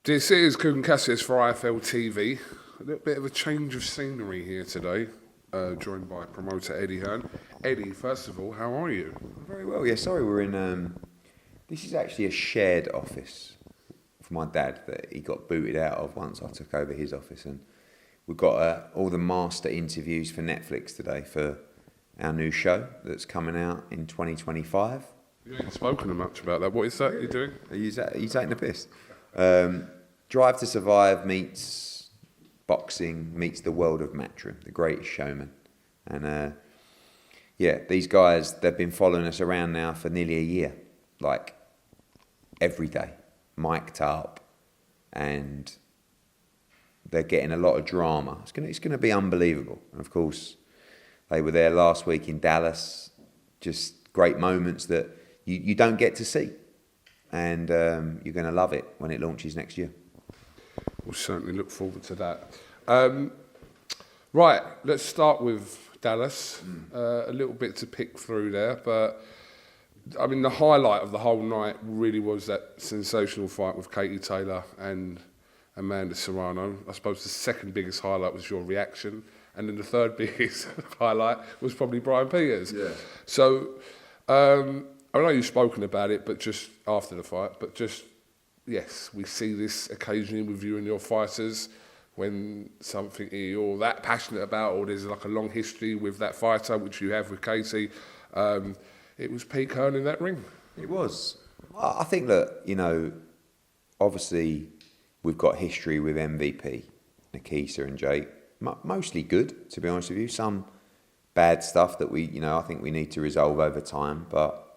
This is Kugan Cassius for IFL TV. A little bit of a change of scenery here today, joined by promoter Eddie Hearn. Eddie, first of all, how are you? Very well, yeah. Sorry, we're in. This is actually a shared office for my dad that he got booted out of once I took over his office, and we've got all the master interviews for Netflix today for our new show that's coming out in 2025. You ain't spoken much about that. What is that you're doing? Are you taking the piss? Drive to Survive meets boxing meets the world of Matchroom, the greatest showman. And yeah, these guys, they've been following us around now for nearly a year, like every day, mic'd up, and they're getting a lot of drama. It's gonna be unbelievable. And of course, they were there last week in Dallas, just great moments that you don't get to see. And you're going to love it when it launches next year. We'll certainly look forward to that. Right, let's start with Dallas. A little bit to pick through there, but I mean, the highlight of the whole night really was that sensational fight with Katie Taylor and Amanda Serrano. I suppose the second biggest highlight was your reaction, and then the third biggest highlight was probably Brian Peters. Yeah. So, I know you've spoken about it, but just after the fight, but just, yes, we see this occasionally with you and your fighters when something you're that passionate about, or there's like a long history with that fighter, which you have with Katie. It was peak Hearn in that ring. It was. I think that, you know, obviously we've got history with MVP, Nikisa and Jake. Mostly good, to be honest with you. Some bad stuff that I think we need to resolve over time, but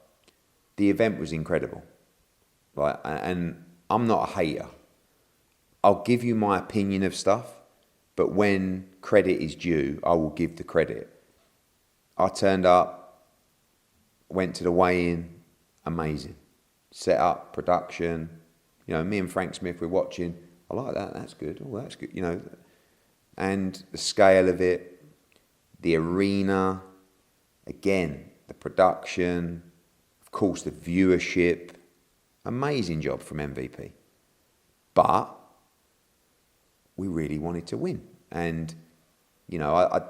the event was incredible. Like, and I'm not a hater. I'll give you my opinion of stuff, but when credit is due, I will give the credit. I turned up, went to the weigh-in, amazing. Set up, production. You know, me and Frank Smith were watching. I like that, that's good. Oh, that's good, you know. And the scale of it, the arena, again, the production, of course, the viewership, amazing job from MVP. But we really wanted to win. And, you know, I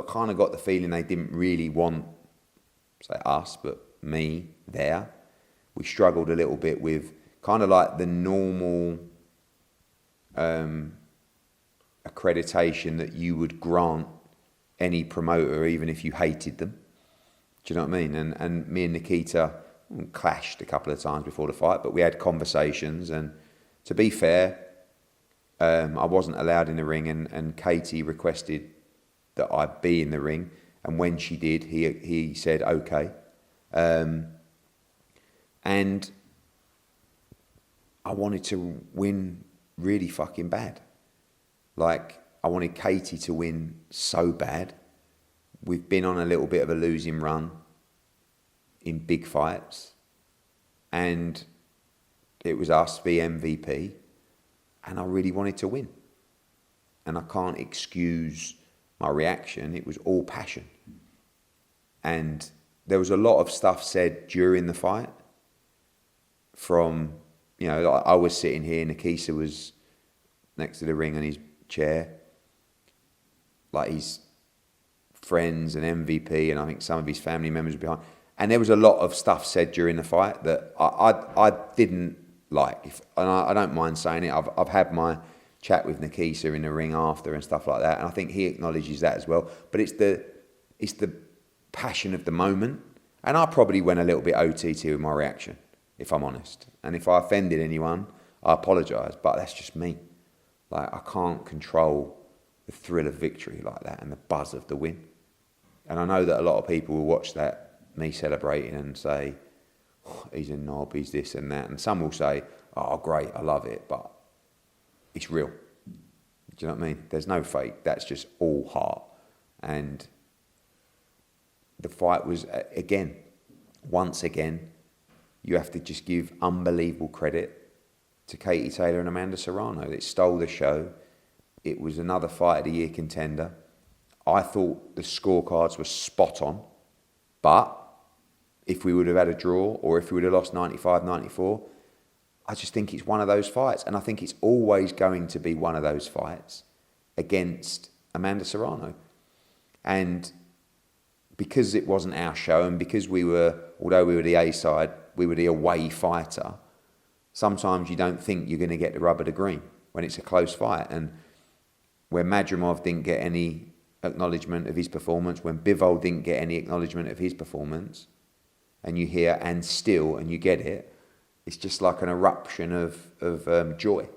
kind of got the feeling they didn't really want, say us, but me there. We struggled a little bit with kind of like the normal accreditation that you would grant any promoter, even if you hated them. Do you know what I mean? And me and Nikita clashed a couple of times before the fight, but we had conversations, and to be fair, I wasn't allowed in the ring, and Katie requested that I be in the ring, and when she did, he said okay. And I wanted to win really fucking bad. Like, I wanted Katie to win so bad. We've been on a little bit of a losing run in big fights, and it was us v MVP, and I really wanted to win. And I can't excuse my reaction. It was all passion. And there was a lot of stuff said during the fight from, you know, I was sitting here, Nikisa was next to the ring on his chair, like his friends and MVP, and I think some of his family members were behind. And there was a lot of stuff said during the fight that I didn't like. And I don't mind saying it. I've had my chat with Nikisa in the ring after and stuff like that, and I think he acknowledges that as well. But it's the passion of the moment, and I probably went a little bit OTT with my reaction, if I'm honest. And if I offended anyone, I apologise. But that's just me. Like, I can't control the thrill of victory like that and the buzz of the win. And I know that a lot of people will watch that, me celebrating, and say, oh, he's a knob, he's this and that. And some will say, oh, great, I love it, but it's real. Do you know what I mean? There's no fake. That's just all heart. And the fight was, again, once again, you have to just give unbelievable credit to Katie Taylor and Amanda Serrano. It stole the show. It was another fight of the year contender. I thought the scorecards were spot on, but if we would have had a draw, or if we would have lost 95-94, I just think it's one of those fights, and I think it's always going to be one of those fights against Amanda Serrano. And because it wasn't our show, and because although we were the A side, we were the away fighter, sometimes you don't think you're going to get the rub of the green when it's a close fight. And where Madrimov didn't get any acknowledgement of his performance, when Bivol didn't get any acknowledgement of his performance, and you hear "and still" and you get it, it's just like an eruption of joy.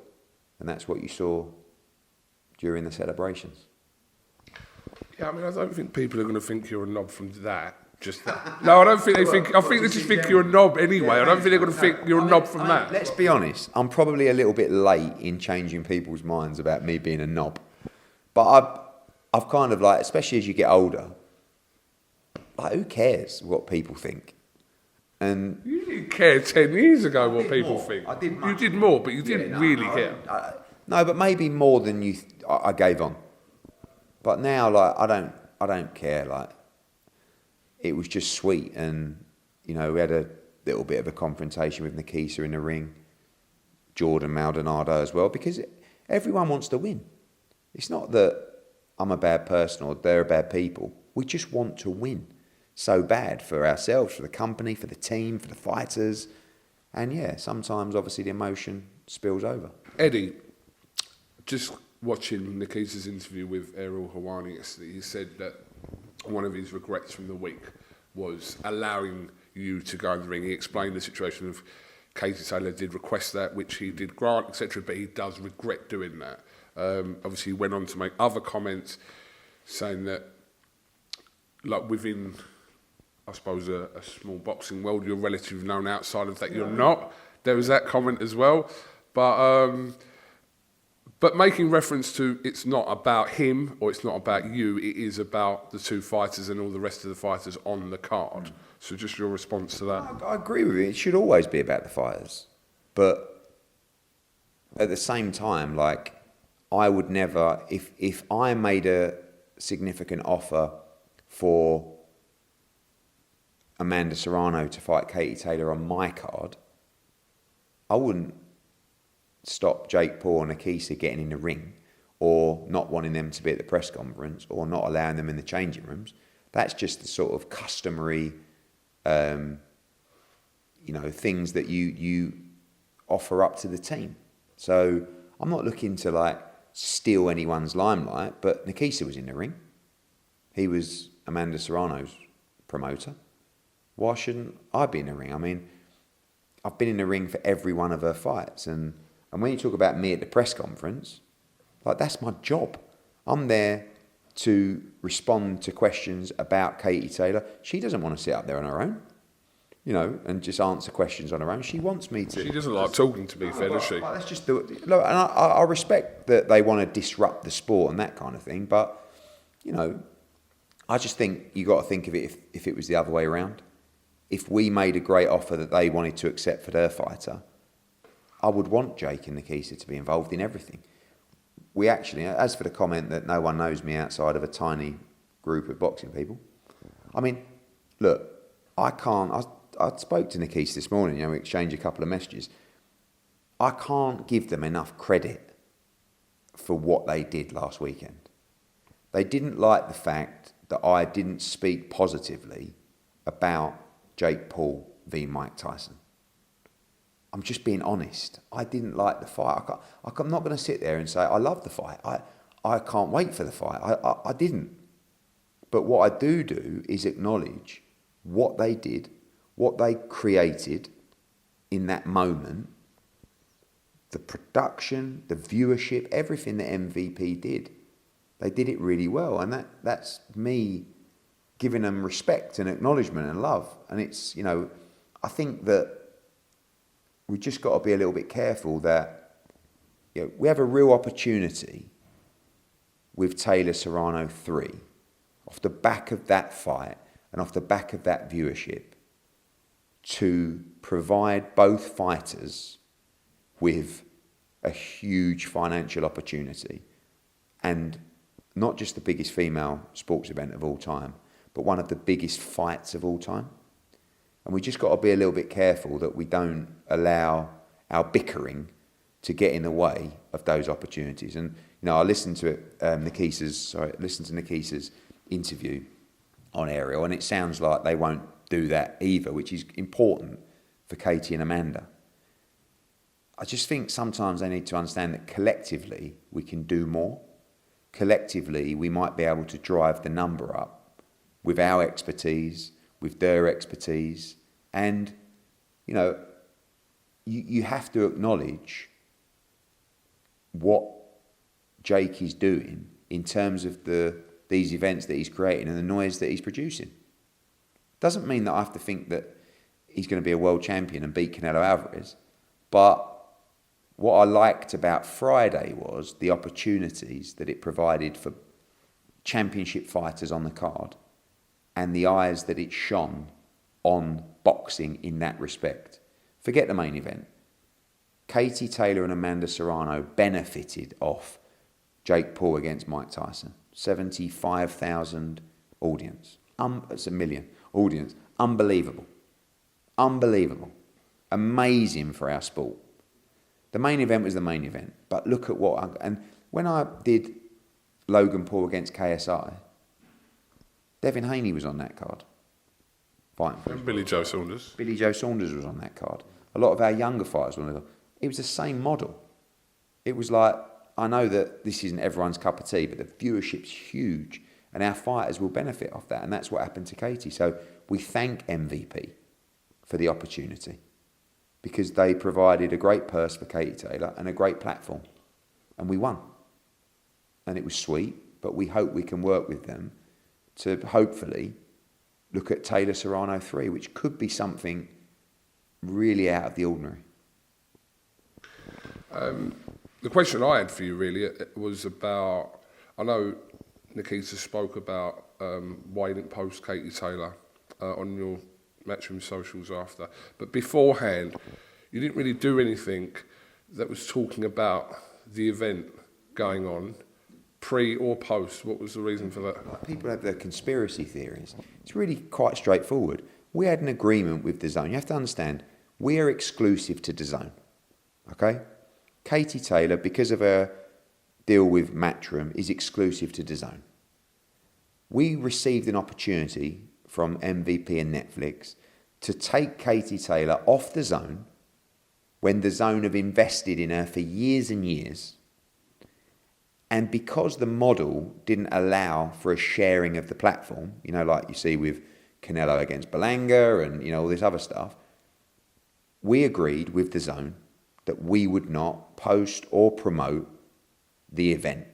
And that's what you saw during the celebrations. Yeah, I mean, I don't think people are going to think you're a knob from that. Just that. No, I don't think they think. I think they just think you're a knob anyway. I don't think they're going to think you're a knob from that. Let's be honest. I'm probably a little bit late in changing people's minds about me being a knob, but I've kind of like, especially as you get older, like, who cares what people think? And you didn't care 10 years ago what people think. I did. You did more, but you didn't really care. No, but maybe more than I gave on. But now, like, I don't care. Like, it was just sweet, and we had a little bit of a confrontation with Nikisa in the ring, Jordan Maldonado as well, because everyone wants to win. It's not that I'm a bad person or they're bad people. We just want to win so bad for ourselves, for the company, for the team, for the fighters, and yeah, sometimes obviously the emotion spills over. Eddie, just watching Nikisa's interview with Errol Hawani yesterday, he said that one of his regrets from the week was allowing you to go in the ring. He explained the situation of Katie Taylor did request that, which he did grant, etc., but he does regret doing that. Obviously, he went on to make other comments saying that, like, within, I suppose, a small boxing world, you're relatively known. Outside of that, you're not. There was that comment as well. But making reference to it's not about him or it's not about you, it is about the two fighters and all the rest of the fighters on the card. So just your response to that. I agree with you. It should always be about the fighters. But at the same time, like, I would never, if I made a significant offer for Amanda Serrano to fight Katie Taylor on my card, I wouldn't stop Jake Paul and Nikisa getting in the ring, or not wanting them to be at the press conference, or not allowing them in the changing rooms. That's just the sort of customary, things that you offer up to the team. So I'm not looking to like steal anyone's limelight, but Nikisa was in the ring. He was Amanda Serrano's promoter. Why shouldn't I be in the ring? I mean, I've been in the ring for every one of her fights, and when you talk about me at the press conference, like, that's my job. I'm there to respond to questions about Katie Taylor. She doesn't want to sit up there on her own, and just answer questions on her own. She wants me to. She doesn't like talking, to be fair, does she? That's just look, and I respect that they want to disrupt the sport and that kind of thing, but I just think you got to think of it if it was the other way around. If we made a great offer that they wanted to accept for their fighter, I would want Jake and Nikisa to be involved in everything. We actually, as for the comment that no one knows me outside of a tiny group of boxing people, I mean, look, I spoke to Nikisa this morning, we exchanged a couple of messages. I can't give them enough credit for what they did last weekend. They didn't like the fact that I didn't speak positively about Jake Paul v Mike Tyson. I'm just being honest. I didn't like the fight. I'm not going to sit there and say I love the fight. I can't wait for the fight. I didn't. But what I do is acknowledge what they did, what they created in that moment, the production, the viewership, everything that MVP did. They did it really well, and that's me giving them respect and acknowledgement and love. And it's, I think that we just got to be a little bit careful that we have a real opportunity with Taylor Serrano 3 off the back of that fight and off the back of that viewership to provide both fighters with a huge financial opportunity, and not just the biggest female sports event of all time, but one of the biggest fights of all time. And we just got to be a little bit careful that we don't allow our bickering to get in the way of those opportunities. And I listened to Nikisa's interview on Ariel, and it sounds like they won't do that either, which is important for Katie and Amanda. I just think sometimes they need to understand that collectively we can do more. Collectively, we might be able to drive the number up with our expertise, with their expertise. And, you have to acknowledge what Jake is doing in terms of these events that he's creating and the noise that he's producing. Doesn't mean that I have to think that he's going to be a world champion and beat Canelo Alvarez. But what I liked about Friday was the opportunities that it provided for championship fighters on the card and the eyes that it shone on boxing in that respect. Forget the main event. Katie Taylor and Amanda Serrano benefited off Jake Paul against Mike Tyson. 75,000 audience. It's 1 million audience. Unbelievable. Amazing for our sport. The main event was the main event. But look at and when I did Logan Paul against KSI, Devin Haney was on that card. Fighting for Billy Joe Saunders. Billy Joe Saunders was on that card. A lot of our younger fighters were on the card. It was the same model. It was like, I know that this isn't everyone's cup of tea, but the viewership's huge and our fighters will benefit off that. And that's what happened to Katie. So we thank MVP for the opportunity because they provided a great purse for Katie Taylor and a great platform. And we won. And it was sweet, but we hope we can work with them to hopefully look at Taylor Serrano 3, which could be something really out of the ordinary. The question I had for you really was about, I know Nikita spoke about why you didn't post Katie Taylor on your Matchroom socials after, but beforehand you didn't really do anything that was talking about the event going on, pre or post. What was the reason for that? People have their conspiracy theories. It's really quite straightforward. We had an agreement with DAZN. You have to understand, we are exclusive to DAZN. Okay? Katie Taylor, because of her deal with Matchroom, is exclusive to DAZN. We received an opportunity from MVP and Netflix to take Katie Taylor off DAZN when DAZN have invested in her for years and years. And because the model didn't allow for a sharing of the platform, like you see with Canelo against Berlanga and, all this other stuff, we agreed with DAZN that we would not post or promote the event.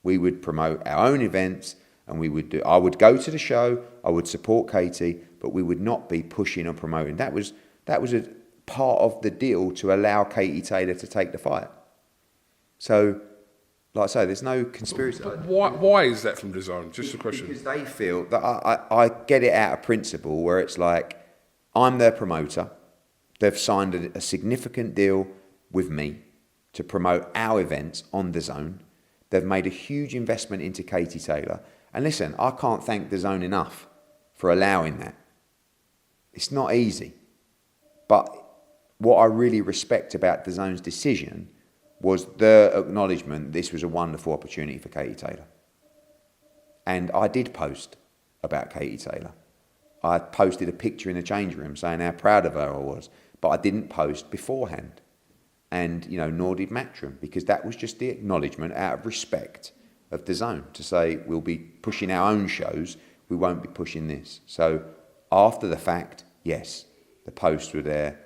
We would promote our own events and I would go to the show, I would support Katie, but we would not be pushing or promoting. That was a part of the deal to allow Katie Taylor to take the fight. So, like I say, there's no conspiracy. But why is that from DAZN? Just a question. Because they feel that I get it out of principle where it's like, I'm their promoter. They've signed a significant deal with me to promote our events on DAZN. They've made a huge investment into Katie Taylor. And listen, I can't thank DAZN enough for allowing that. It's not easy. But what I really respect about DAZN's decision was their acknowledgement this was a wonderful opportunity for Katie Taylor. And I did post about Katie Taylor. I posted a picture in the change room saying how proud of her I was, but I didn't post beforehand. And, nor did Matchroom, because that was just the acknowledgement out of respect of DAZN to say we'll be pushing our own shows, we won't be pushing this. So after the fact, yes, the posts were there,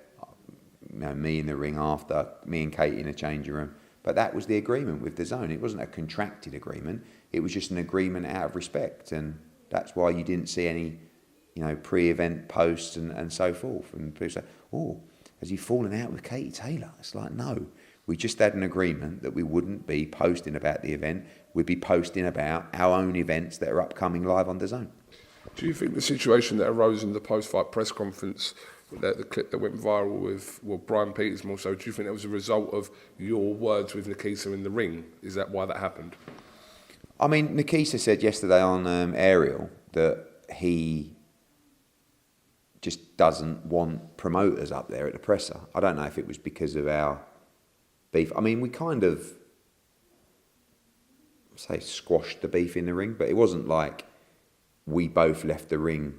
me in the ring after, me and Katie in a changing room. But that was the agreement with DAZN. It wasn't a contracted agreement. It was just an agreement out of respect. And that's why you didn't see any, pre-event posts and so forth. And people say, oh, has he fallen out with Katie Taylor? It's like, no. We just had an agreement that we wouldn't be posting about the event. We'd be posting about our own events that are upcoming live on DAZN. Do you think the situation that arose in the post-fight press conference, the clip that went viral with Brian Peters more so, do you think that was a result of your words with Nikita in the ring? Is that why that happened? I mean, Nikita said yesterday on Ariel that he just doesn't want promoters up there at the presser. I don't know if it was because of our beef. I mean, we kind of, say, squashed the beef in the ring, but it wasn't like we both left the ring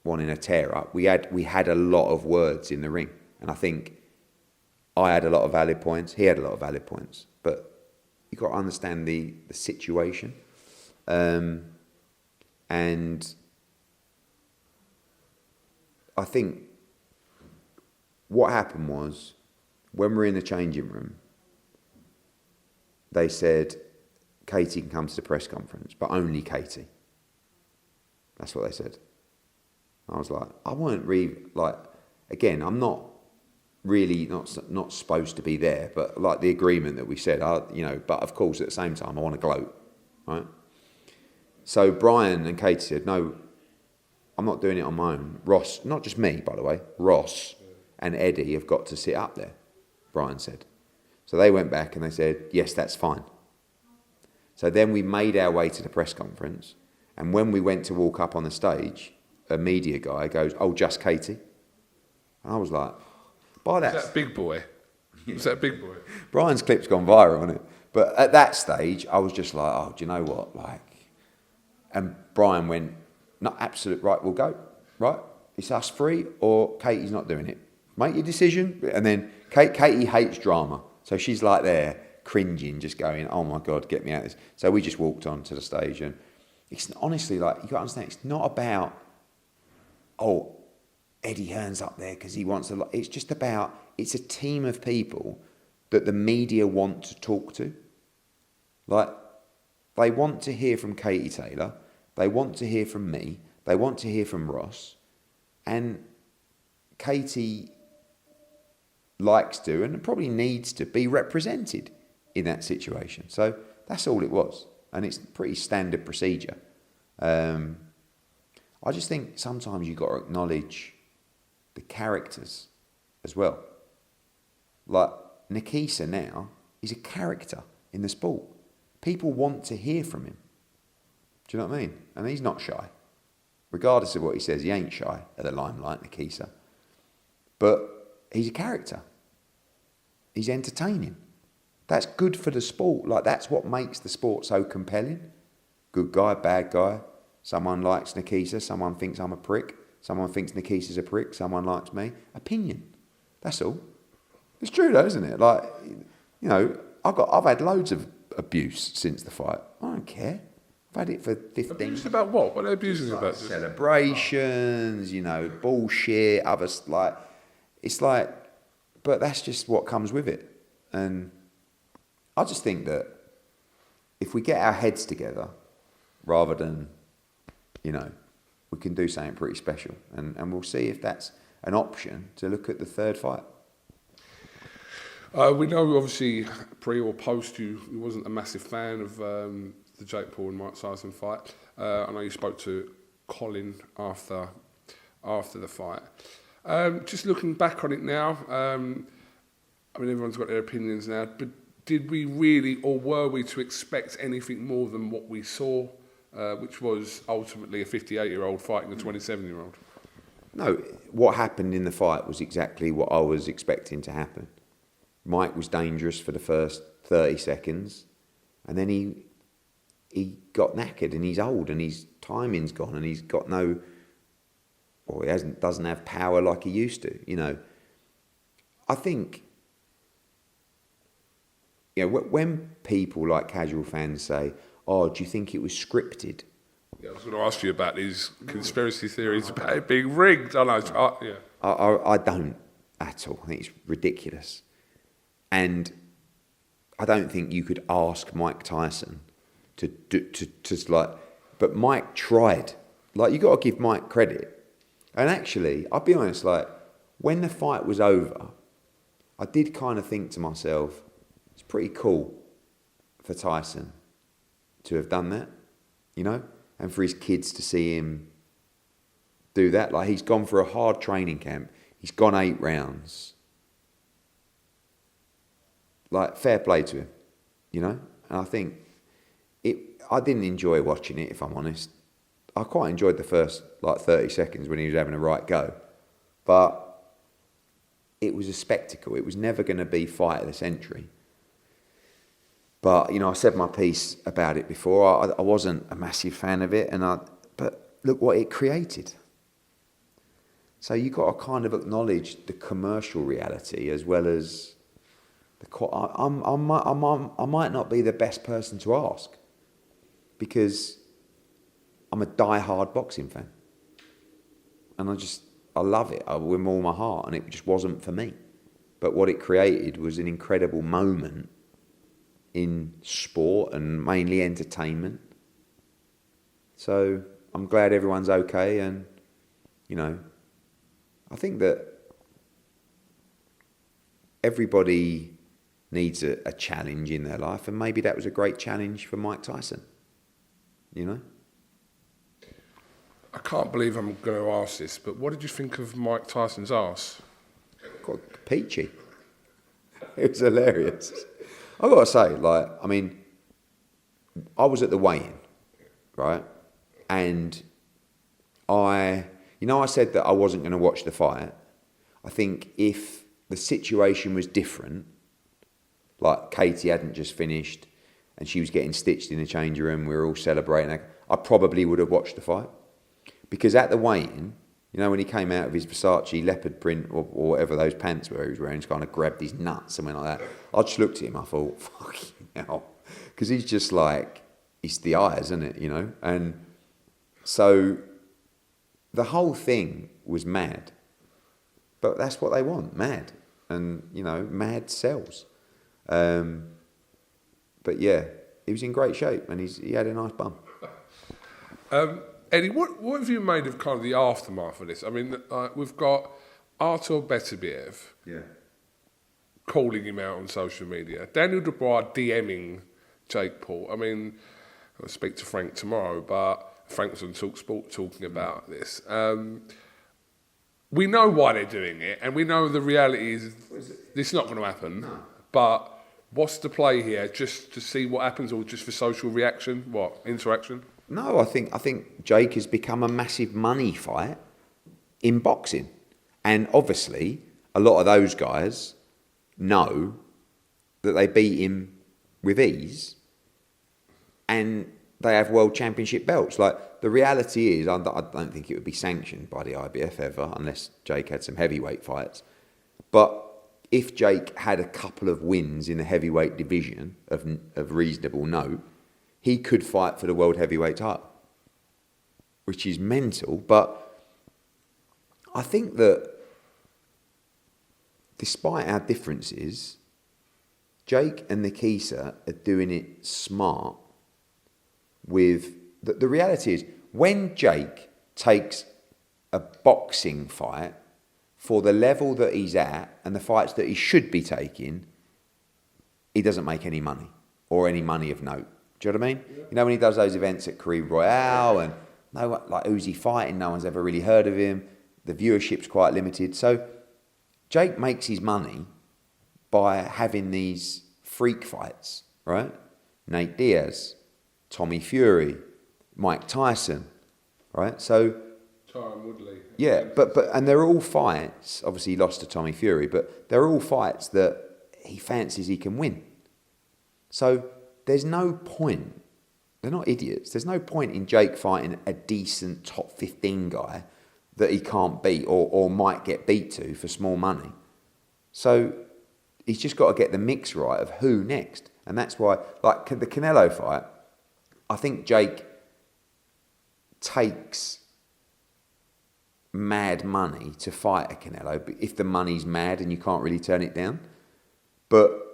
wanting a tear up. We had a lot of words in the ring, and I think I had a lot of valid points. He had a lot of valid points, but you got to understand the situation, and I think what happened was when we were in the changing room, they said Katie can come to the press conference, but only Katie. That's what they said. I was like, I weren't really, like, again, I'm not really not supposed to be there, but like the agreement that we said, but of course at the same time I want to gloat, right? So Brian and Katie said, no, I'm not doing it on my own. Ross, not just me, by the way, Ross and Eddie have got to sit up there, Brian said. So they went back and they said, yes, that's fine. So then we made our way to the press conference, and when we went to walk up on the stage, a media guy goes, oh, just Katie? And I was like, by that... Is that big boy? Is that big boy? Brian's clip's gone viral, hasn't it? But at that stage, I was just like, oh, do you know what? And Brian went, no, absolute, right, we'll go, right? It's us three, or Katie's not doing it. Make your decision. And then Katie hates drama. So she's like there, cringing, just going, oh my God, get me out of this. So we just walked on to the stage, and it's honestly, like, you got to understand, it's not about, oh, Eddie Hearn's up there because he wants a lot. It's just about, it's a team of people that the media want to talk to. Like, they want to hear from Katie Taylor, they want to hear from me, they want to hear from Ross, and Katie likes to and probably needs to be represented in that situation. So that's all it was, and it's pretty standard procedure. I just think sometimes you've got to acknowledge the characters as well. Like Nikisa now is a character in the sport. People want to hear from him. Do you know what I mean? And he's not shy. Regardless of what he says, he ain't shy at the limelight, Nikisa. But he's a character. He's entertaining. That's good for the sport. Like, that's what makes the sport so compelling. Good guy, bad guy. Someone likes Nikisa, someone thinks I'm a prick. Someone thinks Nikisa's a prick, someone likes me. Opinion. That's all. It's true though, isn't it? Like, you know, I've had loads of abuse since the fight. I don't care. I've had it for 15 Abuse about what? What are they abusing about? Celebrations, you know, bullshit, others, like, it's like, but that's just what comes with it. And I just think that if we get our heads together, rather than, you know, we can do something pretty special. And we'll see if that's an option to look at the third fight. We know, obviously, pre or post, you wasn't a massive fan of the Jake Paul and Mike Tyson fight. I know you spoke to Colin after the fight. Just looking back on it now, I mean, everyone's got their opinions now, but did we really, or were we to expect anything more than what we saw, which was ultimately a 58-year-old fighting a 27-year-old? No, what happened in the fight was exactly what I was expecting to happen. Mike was dangerous for the first 30 seconds, and then he got knackered, and he's old, and his timing's gone, and he's got no, or he doesn't have power like he used to. You know, I think, you know, when people like casual fans say, "Oh, do you think it was scripted?" Yeah, I was going to ask you about these conspiracy theories about it being rigged. I know, yeah. I don't at all. I think it's ridiculous. And I don't think you could ask Mike Tyson to like, but Mike tried. Like, you got to give Mike credit. And actually, I'll be honest, like, when the fight was over, I did kind of think to myself, it's pretty cool for Tyson to have done that, you know, and for his kids to see him do that. Like, he's gone for a hard training camp. He's gone 8 rounds. Like, fair play to him, you know? And I think I didn't enjoy watching it, if I'm honest. I quite enjoyed the first 30 seconds when he was having a right go, but it was a spectacle. It was never going to be fight of the century. But I said my piece about it before. I wasn't a massive fan of it, but look what it created. So you got to kind of acknowledge the commercial reality as well as I might not be the best person to ask, because I'm a die-hard boxing fan. And I love it with all my heart, and it just wasn't for me. But what it created was an incredible moment in sport and mainly entertainment. So I'm glad everyone's okay, and, I think that everybody needs a challenge in their life, and maybe that was a great challenge for Mike Tyson, I can't believe I'm going to ask this, but what did you think of Mike Tyson's arse? Got peachy. It was hilarious. I've got to say, I was at the weigh-in, right? And I said that I wasn't going to watch the fight. I think if the situation was different, like Katie hadn't just finished and she was getting stitched in the changing room, we were all celebrating, I probably would have watched the fight. Because at the weigh-in, when he came out of his Versace leopard print or whatever those pants were he was wearing, just kind of grabbed his nuts and went like that. I just looked at him, I thought, fucking hell. Because he's just it's the eyes, isn't it, And so the whole thing was mad. But that's what they want, mad. And, mad sells. But yeah, he was in great shape and he had a nice bum. Eddie, what have you made of kind of the aftermath of this? I mean, we've got Artur Beterbiev calling him out on social media. Daniel Dubois DMing Jake Paul. I mean, I'll speak to Frank tomorrow, but Frank's on TalkSport talking about this. We know why they're doing it, and we know the reality is this is not going to happen. No. But what's the play here? Just to see what happens, or just for social reaction? What, interaction? No, I think Jake has become a massive money fight in boxing. And obviously, a lot of those guys know that they beat him with ease and they have world championship belts. The reality is, I don't think it would be sanctioned by the IBF ever, unless Jake had some heavyweight fights. But if Jake had a couple of wins in the heavyweight division of reasonable note, he could fight for the world heavyweight title, which is mental. But I think that despite our differences, Jake and Nikisa are doing it smart with... The reality is, when Jake takes a boxing fight for the level that he's at and the fights that he should be taking, he doesn't make any money or any money of note. Do you know what I mean? Yeah. When he does those events at Career Royale and who's he fighting? No one's ever really heard of him. The viewership's quite limited. So Jake makes his money by having these freak fights, right? Nate Diaz, Tommy Fury, Mike Tyson, right? So Tyron Woodley. Yeah, but and they're all fights. Obviously, he lost to Tommy Fury, but they're all fights that he fancies he can win. So there's no point. They're not idiots. There's no point in Jake fighting a decent top 15 guy that he can't beat or might get beat to for small money. So he's just got to get the mix right of who next. And that's why, the Canelo fight, I think Jake takes mad money to fight a Canelo, if the money's mad and you can't really turn it down. But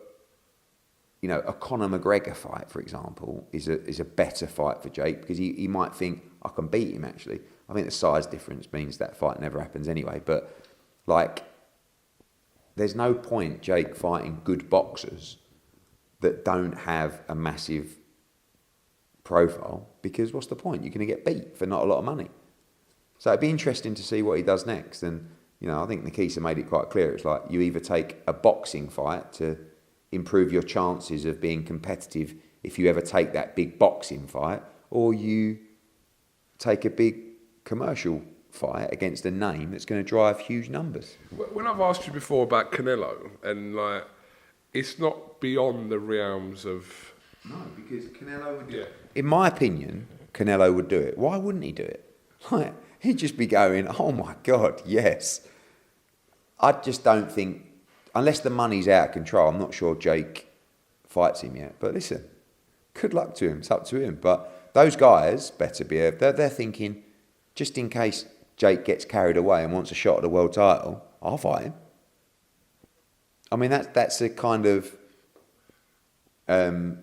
a Conor McGregor fight, for example, is a better fight for Jake because he might think, I can beat him, actually. I think the size difference means that fight never happens anyway. But, there's no point Jake fighting good boxers that don't have a massive profile, because what's the point? You're going to get beat for not a lot of money. So it'd be interesting to see what he does next. And, I think Nikisa made it quite clear. It's you either take a boxing fight to improve your chances of being competitive if you ever take that big boxing fight, or you take a big commercial fight against a name that's going to drive huge numbers. When I've asked you before about Canelo, and like, it's not beyond the realms of... No, because Canelo would do it. In my opinion, Canelo would do it. Why wouldn't he do it? Like, he'd just be going, oh my God, yes. I just don't think, unless the money's out of control, I'm not sure Jake fights him yet. But listen, good luck to him. It's up to him. But those guys, better be, they're thinking, just in case Jake gets carried away and wants a shot at the world title, I'll fight him. I mean, that's a kind of, a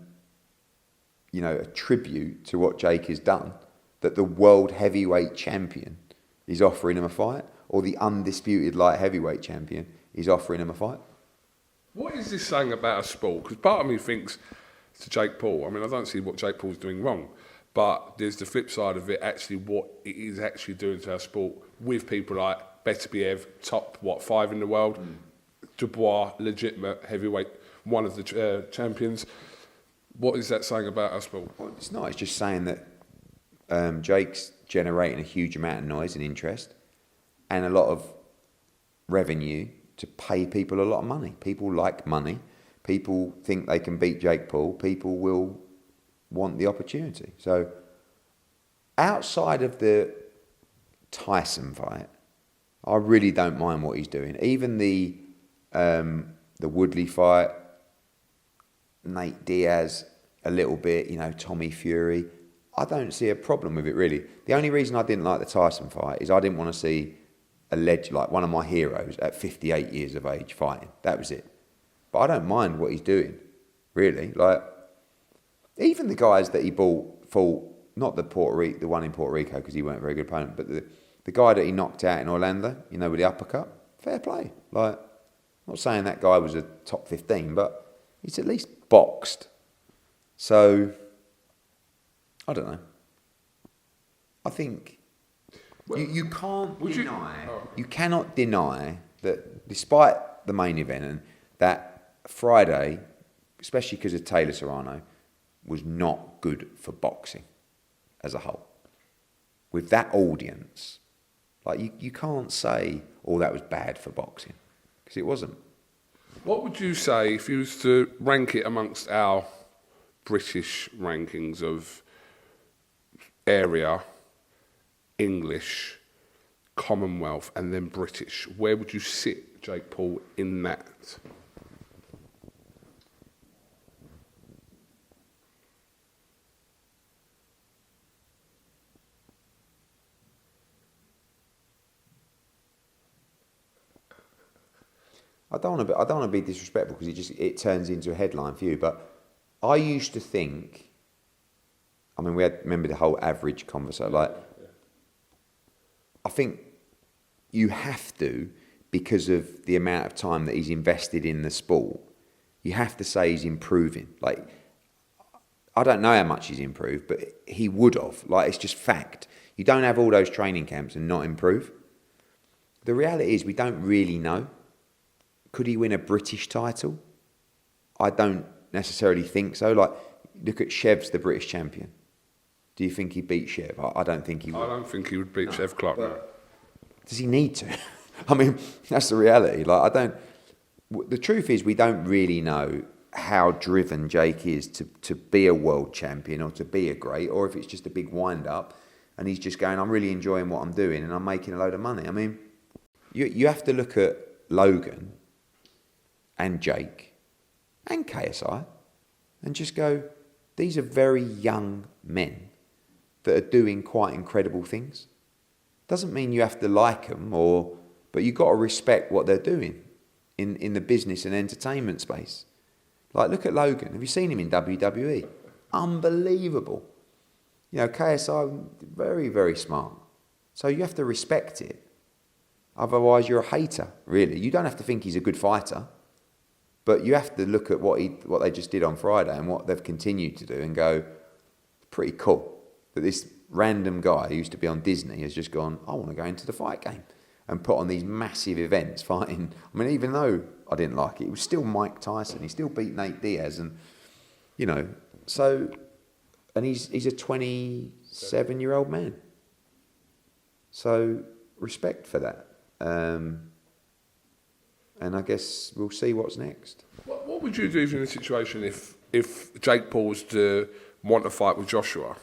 tribute to what Jake has done, that the world heavyweight champion is offering him a fight, or the undisputed light heavyweight champion is offering him a fight. What is this saying about a sport? Because part of me thinks to Jake Paul, I mean, I don't see what Jake Paul's doing wrong, but there's the flip side of it, actually what it is actually doing to our sport with people like Beterbiev, top, 5 in the world, Dubois, legitimate heavyweight, one of the champions. What is that saying about our sport? Well, it's not. It's just saying that Jake's generating a huge amount of noise and interest and a lot of revenue to pay people a lot of money. People like money. People think they can beat Jake Paul. People will want the opportunity. So outside of the Tyson fight, I really don't mind what he's doing. Even the Woodley fight, Nate Diaz a little bit, Tommy Fury, I don't see a problem with it really. The only reason I didn't like the Tyson fight is I didn't want to see a legend, like one of my heroes at 58 years of age fighting. That was it. But I don't mind what he's doing, really. Like, even the guys that he fought, not the one in Puerto Rico because he weren't a very good opponent, but the guy that he knocked out in Orlando, with the uppercut, fair play. Like, I'm not saying that guy was a top 15, but he's at least boxed. So, I don't know. I think you can't deny, you cannot deny that despite the main event and that Friday, especially because of Taylor Serrano, was not good for boxing as a whole. With that audience, like you can't say, that was bad for boxing, because it wasn't. What would you say if you was to rank it amongst our British rankings of area, English, Commonwealth, and then British? Where would you sit Jake Paul in that? I don't want to be disrespectful because it turns into a headline for you, but I used to think, remember the whole average conversation, I think you have to, because of the amount of time that he's invested in the sport, you have to say he's improving. Like, I don't know how much he's improved, but he would have. Like, it's just fact. You don't have all those training camps and not improve. The reality is we don't really know. Could he win a British title? I don't necessarily think so. Like, look at Shev's the British champion. Do you think he beat Shev? I don't think he would. I don't think he would beat Shev Clark. No. Does he need to? That's the reality. The truth is we don't really know how driven Jake is to be a world champion or to be a great, or if it's just a big wind-up and he's just going, I'm really enjoying what I'm doing and I'm making a load of money. You have to look at Logan and Jake and KSI and just go, these are very young men that are doing quite incredible things. Doesn't mean you have to like them, but you've got to respect what they're doing in the business and entertainment space. Like, look at Logan. Have you seen him in WWE? Unbelievable. KSI, very, very smart. So you have to respect it. Otherwise, you're a hater, really. You don't have to think he's a good fighter. But you have to look at what they just did on Friday and what they've continued to do and go, pretty cool that this random guy who used to be on Disney has just gone, I want to go into the fight game and put on these massive events fighting. Even though I didn't like it, it was still Mike Tyson. He still beat Nate Diaz and, so, and he's a 27-year-old man. So respect for that. And I guess we'll see what's next. What would you do if you're in a situation if Jake Paul was to want to fight with Joshua?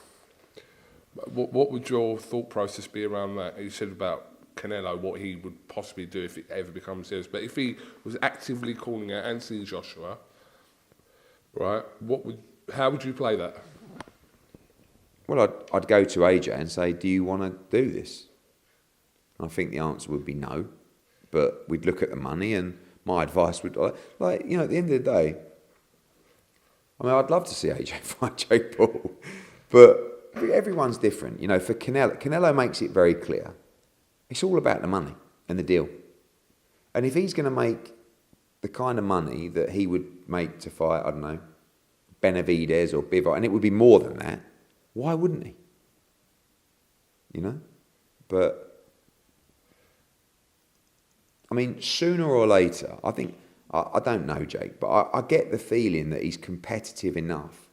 What would your thought process be around that? You said about Canelo, what he would possibly do if it ever becomes serious. But if he was actively calling out Anthony Joshua, right, how would you play that? Well, I'd go to AJ and say, do you want to do this? And I think the answer would be no. But we'd look at the money, and my advice would, at the end of the day, I mean, I'd love to see AJ fight Jake Paul. But everyone's different. For Canelo makes it very clear. It's all about the money and the deal. And if he's going to make the kind of money that he would make to fight, I don't know, Benavidez or Bivol, and it would be more than that, why wouldn't he? But, I mean, sooner or later, I think, I don't know Jake, but I get the feeling that he's competitive enough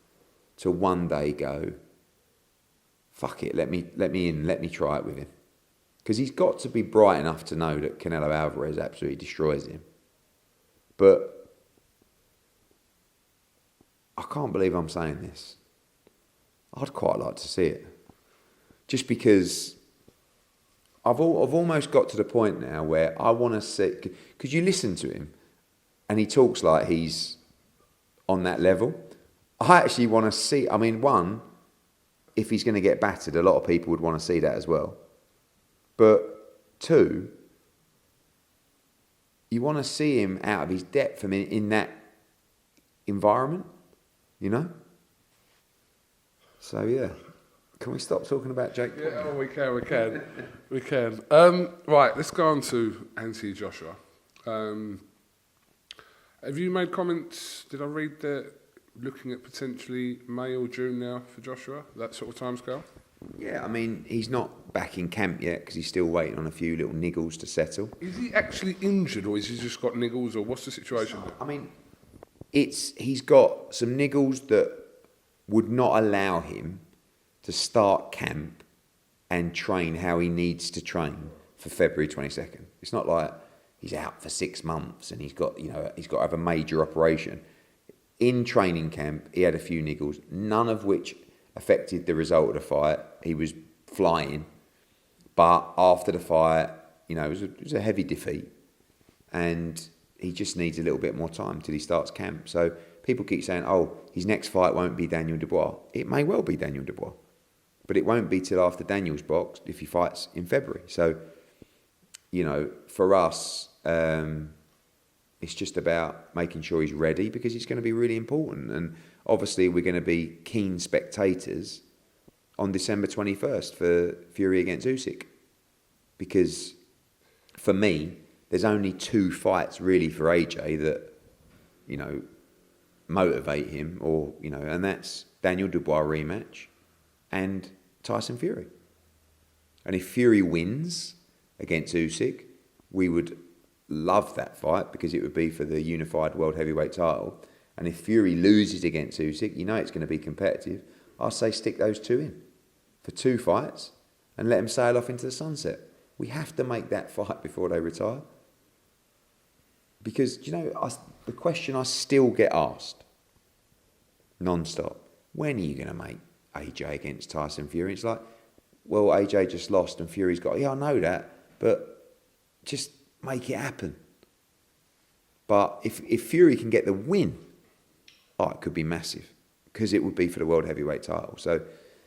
to one day go, fuck it, let me in, let me try it with him. Because he's got to be bright enough to know that Canelo Alvarez absolutely destroys him. But I can't believe I'm saying this. I'd quite like to see it. Just because I've almost got to the point now where I want to see... Because you listen to him and he talks like he's on that level. I actually want to see... I mean, one, if he's going to get battered, a lot of people would want to see that as well. But two, you want to see him out of his depth. I mean, in that environment, So, yeah. Can we stop talking about Jake Paul? Yeah, we can. Right, let's go on to Anthony Joshua. Have you made comments? Did I read that looking at potentially May or June now for Joshua? That sort of timescale? Yeah, I mean, he's not back in camp yet because he's still waiting on a few little niggles to settle. Is he actually injured, or has he just got niggles, or what's the situation? I mean, he's got some niggles that would not allow him to start camp and train how he needs to train for February 22nd. It's not like he's out for 6 months and he's got to have a major operation. In training camp, he had a few niggles, none of which affected the result of the fight. He was flying, but after the fight, it was a heavy defeat, and he just needs a little bit more time till he starts camp. So people keep saying, "Oh, his next fight won't be Daniel Dubois." It may well be Daniel Dubois, but it won't be till after Daniel's boxed if he fights in February. So, for us, it's just about making sure he's ready because it's going to be really important. And obviously, we're going to be keen spectators on December 21st for Fury against Usyk. Because for me, there's only 2 fights really for AJ that, motivate him, and that's Daniel Dubois rematch and Tyson Fury. And if Fury wins against Usyk, we would love that fight because it would be for the unified world heavyweight title. And if Fury loses against Usyk, it's going to be competitive. I say stick those 2 in for 2 fights and let them sail off into the sunset. We have to make that fight before they retire. Because, the question I still get asked non-stop, when are you going to make AJ against Tyson Fury? It's like, well, AJ just lost and Fury's got... Yeah, I know that, but just make it happen. But if Fury can get the win, it could be massive because it would be for the world heavyweight title. So,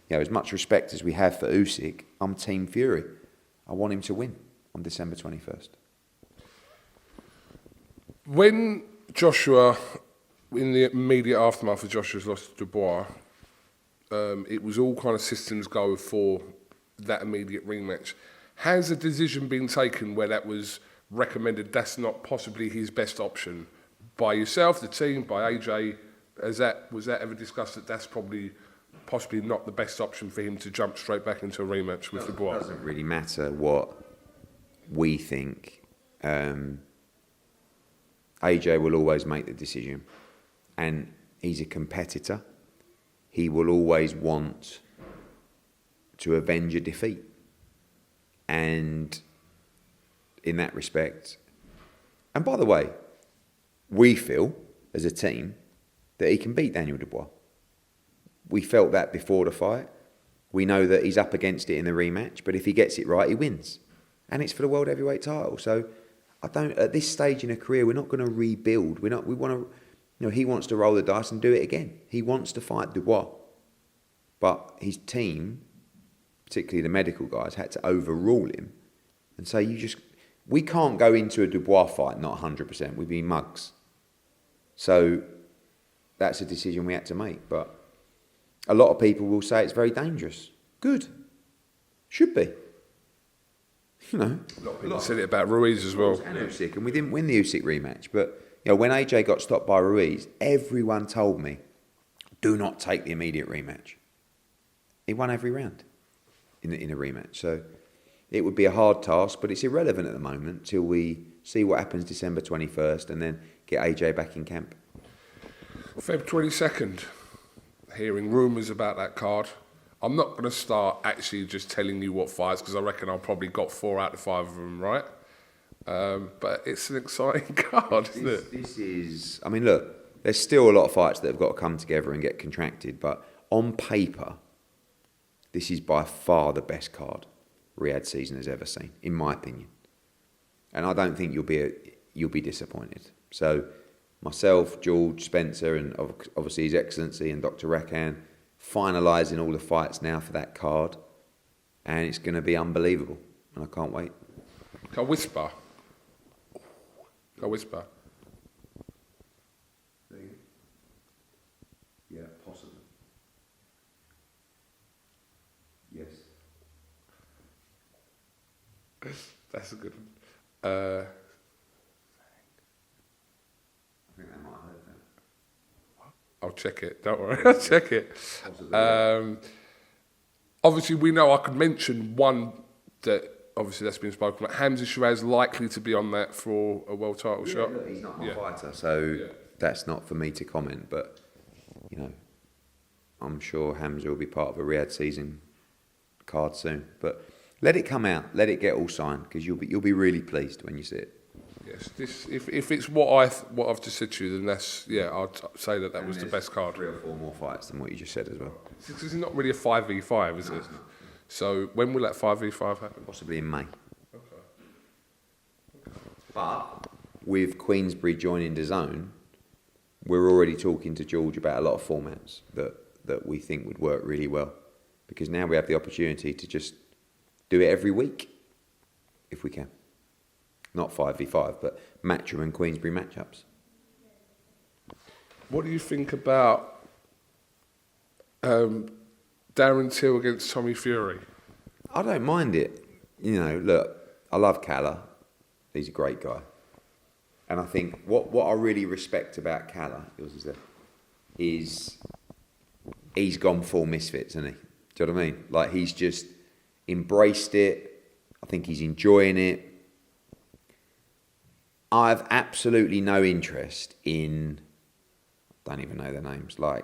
as much respect as we have for Usyk, I'm Team Fury. I want him to win on December 21st. When Joshua, in the immediate aftermath of Joshua's loss to Dubois, it was all kind of systems go for that immediate rematch. Has a decision been taken where that was recommended that's not possibly his best option by yourself, the team, by AJ? Was that ever discussed that that's possibly not the best option for him to jump straight back into a rematch with Dubois? It doesn't really matter what we think. AJ will always make the decision, and he's a competitor. He will always want to avenge a defeat, And in that respect, and by the way, we feel as a team that he can beat Daniel Dubois. We felt that before the fight. We know that he's up against it in the rematch, but if he gets it right, he wins. And it's for the world heavyweight title. So at this stage in a career, we're not going to rebuild. We want to, he wants to roll the dice and do it again. He wants to fight Dubois. But his team, particularly the medical guys, had to overrule him and say, we can't go into a Dubois fight not 100%. We'd be mugs. So that's a decision we had to make. But a lot of people will say it's very dangerous. Good. Should be. A lot of people said it about Ruiz as well. And Usyk, and we didn't win the Usyk rematch. But when AJ got stopped by Ruiz, everyone told me, do not take the immediate rematch. He won every round in a rematch. So it would be a hard task, but it's irrelevant at the moment till we see what happens December 21st and then get AJ back in camp. Feb 22nd, hearing rumours about that card. I'm not going to start actually just telling you what fights, because I reckon I've probably got 4 out of 5 of them right. But it's an exciting card, isn't it? This is, look, there's still a lot of fights that have got to come together and get contracted, but on paper, this is by far the best card Riyadh season has ever seen, in my opinion. And I don't think you'll be disappointed. So myself, George, Spencer, and obviously His Excellency and Dr. Rakan, finalising all the fights now for that card, and it's going to be unbelievable, and I can't wait. Can I whisper? Can I whisper? Yeah, possibly. Yes. That's a good one. I think they might have heard that. I'll check it. Don't worry, I'll check it. Obviously, we know I could mention one that obviously that's been spoken about. Hamza Shiraz likely to be on that for a world title shot. Look, he's not my fighter, so that's not for me to comment. But I'm sure Hamza will be part of a Riyadh season card soon. But let it come out, let it get all signed, because you'll be really pleased when you see it. Yes, if it's what I've just said to you, then that's I'd say that was the best card. 3 or 4 more fights than what you just said as well. It's not really a 5v5, is it? So when will that 5v5 happen? Possibly in May. Okay. But with Queensbury joining the zone, we're already talking to George about a lot of formats that we think would work really well, because now we have the opportunity to just do it every week if we can. Not 5v5, but Matchroom and Queensbury matchups. What do you think about Darren Till against Tommy Fury? I don't mind it. Look, I love Calla. He's a great guy. And I think what I really respect about Calla is he's gone full Misfits, isn't he? Do you know what I mean? Like, he's just embraced it. I think he's enjoying it. I have absolutely no interest in, I don't even know their names, I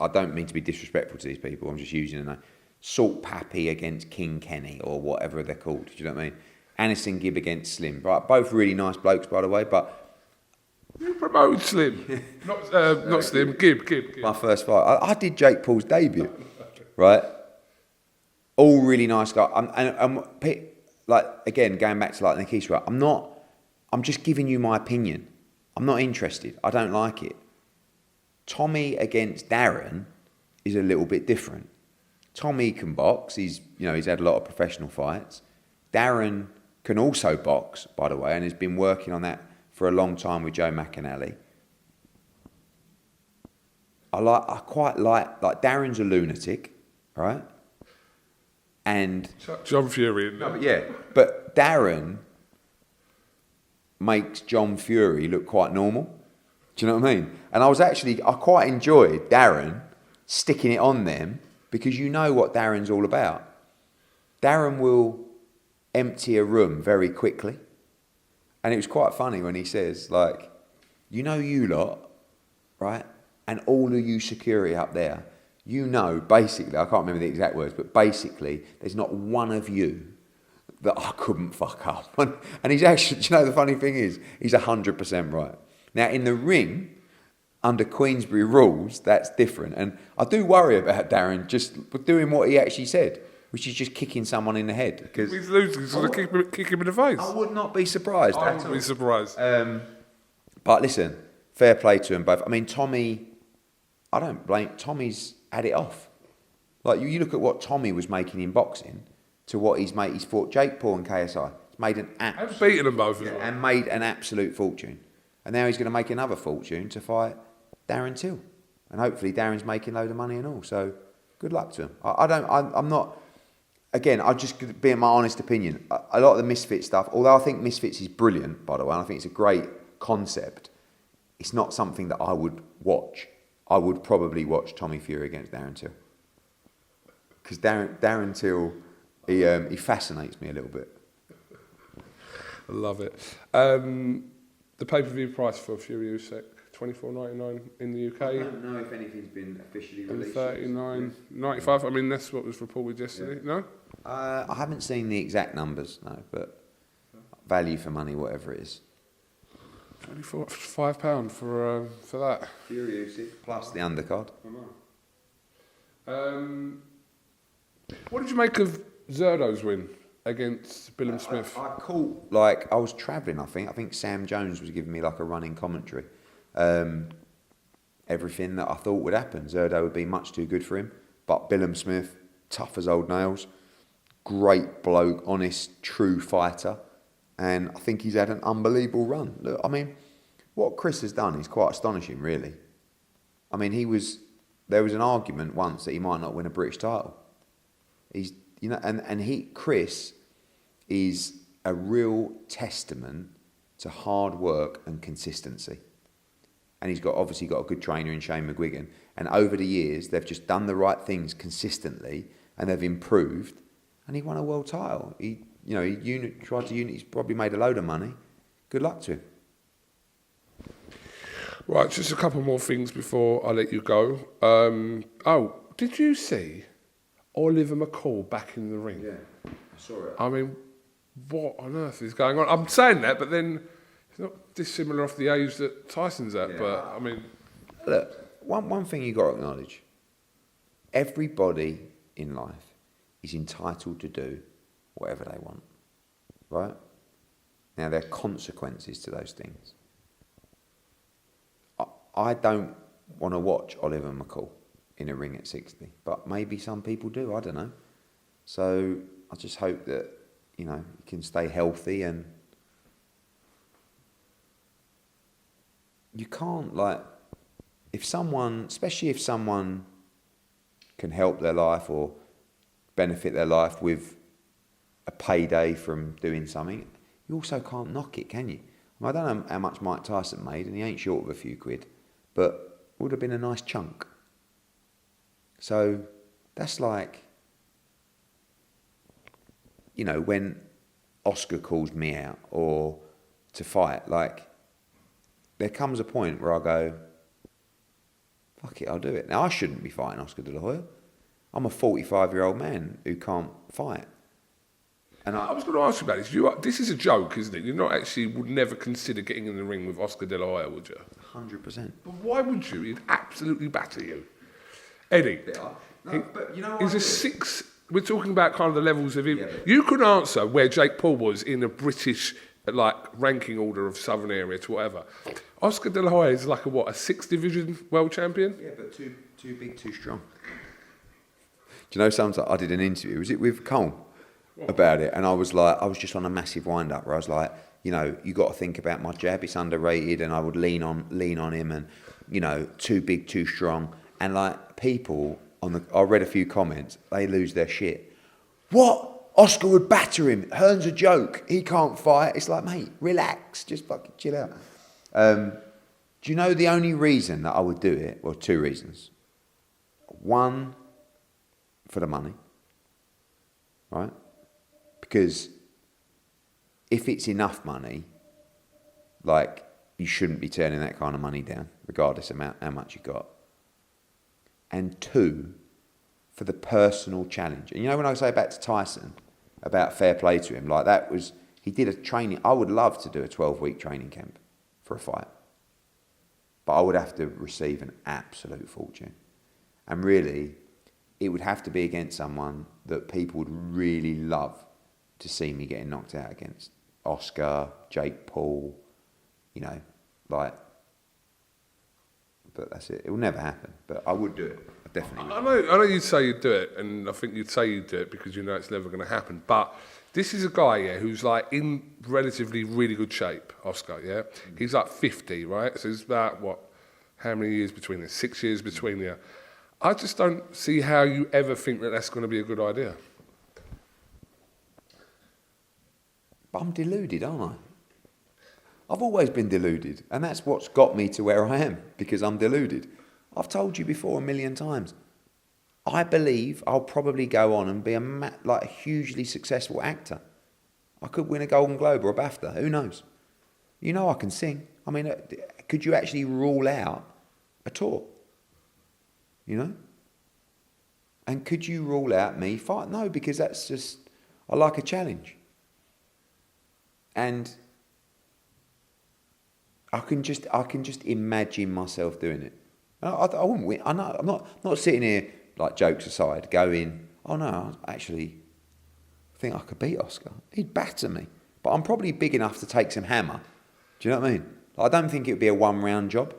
don't mean to be disrespectful to these people, I'm just using a name. Salt Pappy against King Kenny, or whatever they're called, do you know what I mean? Anderson Gibb against Slim, right? Both really nice blokes, by the way, but... You promoted Slim, not Slim, Gibb. My first fight, I did Jake Paul's debut, right? All really nice guys, again, going back to Nikisha, I'm just giving you my opinion. I'm not interested. I don't like it. Tommy against Darren is a little bit different. Tommy can box. He's had a lot of professional fights. Darren can also box, by the way, and has been working on that for a long time with Joe McAnally. I quite like Darren's a lunatic, right? And John Fury. But Darren makes John Fury look quite normal. Do you know what I mean? And I quite enjoyed Darren sticking it on them, because you know what Darren's all about. Darren will empty a room very quickly. And it was quite funny when he says, you lot, right? And all of you security up there, you know, basically, I can't remember the exact words, but basically, there's not one of you that I couldn't fuck up. And he's actually, you know, the funny thing is, he's 100% right. Now, in the ring, under Queensbury rules, that's different. And I do worry about Darren just doing what he actually said, which is just kicking someone in the head. Because he's losing, so kick him in the face. I would not be surprised I at wouldn't all. be surprised. But listen, fair play to them both. I mean, Tommy, I don't blame, Tommy's had it off. Like, you look at what Tommy was making in boxing to what he's fought Jake Paul and KSI. He's made an I've beaten them both as well. and made an absolute fortune. And now he's going to make another fortune to fight Darren Till. And hopefully Darren's making a load of money and all. So good luck to him. I'm not, again, I'll just be in my honest opinion. A lot of the Misfits stuff, although I think Misfits is brilliant, by the way, and I think it's a great concept, it's not something that I would watch. I would probably watch Tommy Fury against Darren Till. Because Darren Till, he fascinates me a little bit. I love it. The pay-per-view price for Fury-Usyk, $24.99 in the UK. I don't know if anything's been officially released. And $39.95. I mean, that's what was reported yesterday. Yeah. No? I haven't seen the exact numbers, no, but value for money, whatever it is. £25 for that. Fury-Usyk plus the undercard. I know. What did you make of Zerdo's win against Billam-Smith? I caught, I was travelling, I think Sam Jones was giving me like a running commentary. Everything that I thought would happen. Zerdo would be much too good for him, but Billam-Smith, tough as old nails, great bloke, honest, true fighter, and I think he's had an unbelievable run. Look, I mean, what Chris has done is quite astonishing, really. I mean, there was an argument once that he might not win a British title. Chris is a real testament to hard work and consistency. And he's obviously got a good trainer in Shane McGuigan. And over the years, they've just done the right things consistently, and they've improved. And he won a world title. He tried to he's probably made a load of money. Good luck to him. Right, just a couple more things before I let you go. Did you see Oliver McCall back in the ring? Yeah, I saw it. I mean, what on earth is going on? I'm saying that, but then it's not dissimilar off the age that Tyson's at. Yeah. But I mean, look, one thing you got to acknowledge: everybody in life is entitled to do whatever they want, right? Now there are consequences to those things. I don't want to watch Oliver McCall in a ring at 60, but maybe some people do, I don't know. So I just hope that, he can stay healthy, and you can't, especially if someone can help their life or benefit their life with a payday from doing something, you also can't knock it, can you? I don't know how much Mike Tyson made, and he ain't short of a few quid, but it would have been a nice chunk. So that's when Oscar calls me out or to fight, there comes a point where I go, fuck it, I'll do it. Now, I shouldn't be fighting Oscar De La Hoya. I'm a 45-year-old man who can't fight. And I was going to ask you about this. This is a joke, isn't it? Would never consider getting in the ring with Oscar De La Hoya, would you? 100%. But why would you? He'd absolutely batter you. Eddie, he's a six. We're talking about kind of the levels of him. Yeah, you could answer where Jake Paul was in a British ranking order of Southern area to whatever. Oscar De La Hoya is a 6th division world champion. Yeah, but too big, too strong. Do you know, sometimes I did an interview. Was it with Cole? About it, and I was just on a massive wind up where I was like, you got to think about my jab, it's underrated, and I would lean on him, and too big, too strong, and people I read a few comments, they lose their shit. What? Oscar would batter him. Hearn's a joke. He can't fight. It's like, mate, relax, just fucking chill out. Do you know the only reason that I would do it? Well, two reasons. One, for the money, right? Because if it's enough money, you shouldn't be turning that kind of money down, regardless of how much you got. and 2, for the personal challenge. And you know when I say back to Tyson, about fair play to him, like that was, he did a training, I would love to do a 12-week training camp for a fight. But I would have to receive an absolute fortune. And really, it would have to be against someone that people would really love to see me getting knocked out against. Oscar, Jake Paul, you know, like, but that's it. It will never happen, but I would do it. I definitely would. I know you'd say you'd do it, and I think you'd say you'd do it because you know it's never going to happen. But this is a guy, yeah, who's like in relatively really good shape, Oscar, yeah? He's like 50, right? So it's about, how many years between you? 6 years between you. I just don't see how you ever think that that's going to be a good idea. But I'm deluded, aren't I? I've always been deluded, and that's what's got me to where I am, because I'm deluded. I've told you before a million times. I believe I'll probably go on and be a hugely successful actor. I could win a Golden Globe or a BAFTA, who knows? You know I can sing. I mean, could you actually rule out a tour? You know? And could you rule out me fight? No, because that's just, I like a challenge. And I can just imagine myself doing it. I wouldn't win. I'm not sitting here, like, jokes aside, going, oh no, I actually think I could beat Oscar. He'd batter me. But I'm probably big enough to take some hammer. Do you know what I mean? Like, I don't think it would be a one-round job.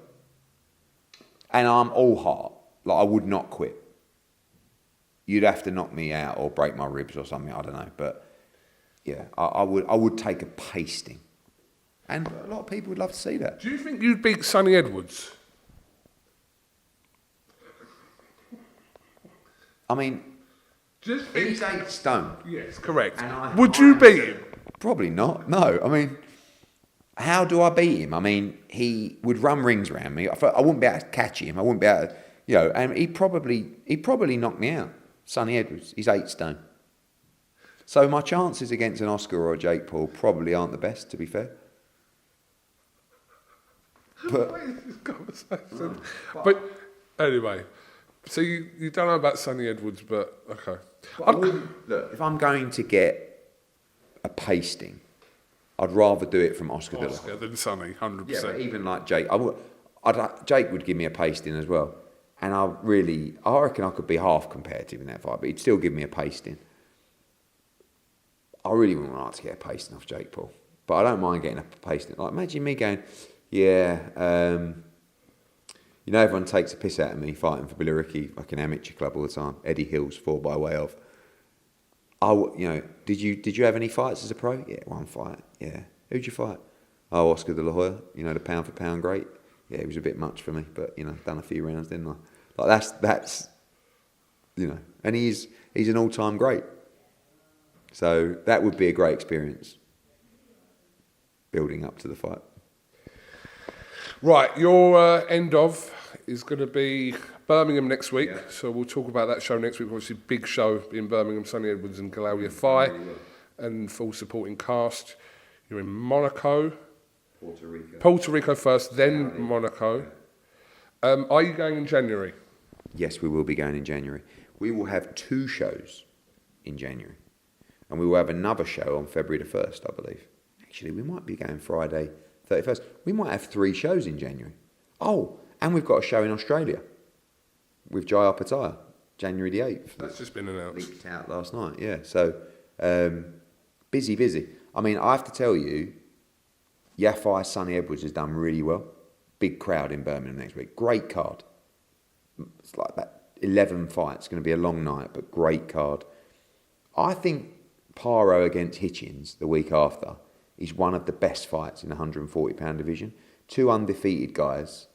And I'm all heart. Like, I would not quit. You'd have to knock me out or break my ribs or something, I don't know. But yeah, I would take a pasting. And a lot of people would love to see that. Do you think you'd beat Sonny Edwards? I mean, he's 8 stone. Yes, correct. Would you beat him? Probably not, no. I mean, how do I beat him? I mean, he would run rings around me. I wouldn't be able to catch him. I wouldn't be able to, you know, and he'd probably knock me out. Sonny Edwards, he's 8 stone. So my chances against an Oscar or a Jake Paul probably aren't the best, to be fair. But, what is this conversation? But anyway, so you don't know about Sonny Edwards, but okay. Look, if I'm going to get a pasting, I'd rather do it from Oscar De La Hoya than Sonny, 100%. Yeah, but even like Jake, Jake would give me a pasting as well, and I reckon I could be half competitive in that fight, but he'd still give me a pasting. I really wouldn't like to get a pasting off Jake Paul, but I don't mind getting a pasting. Like, imagine me going, yeah, you know, everyone takes a piss out of me fighting for Billericay, like an amateur club all the time. Eddie Hills, 4 by way of. You know, did you have any fights as a pro? Yeah, 1 fight. Yeah, who'd you fight? Oh, Oscar De La Hoya. You know, the pound for pound great. Yeah, it was a bit much for me, but you know, done a few rounds, didn't I? Like that's, you know, and he's an all-time great. So that would be a great experience. Building up to the fight. Right, your end of is going to be Birmingham next week, so we'll talk about that show next week. Obviously, big show in Birmingham, Sonny Edwards and Galawia Fai, and full supporting cast. You're in Monaco. Puerto Rico first, then Monaco. Are you going in January? Yes, we will be going in January. We will have 2 shows in January, and we will have another show on February the 1st, I believe. Actually, we might be going Friday 31st. We might have 3 shows in January. Oh, and we've got a show in Australia with Jaya Pattaya, January the 8th. That's just been announced. Leaked out last night, yeah. So, busy. I mean, I have to tell you, Yafai Sonny Edwards has done really well. Big crowd in Birmingham next week. Great card. It's like that 11 fights. It's going to be a long night, but great card. I think Paro against Hitchens the week after is one of the best fights in the 140-pound division. 2 undefeated guys.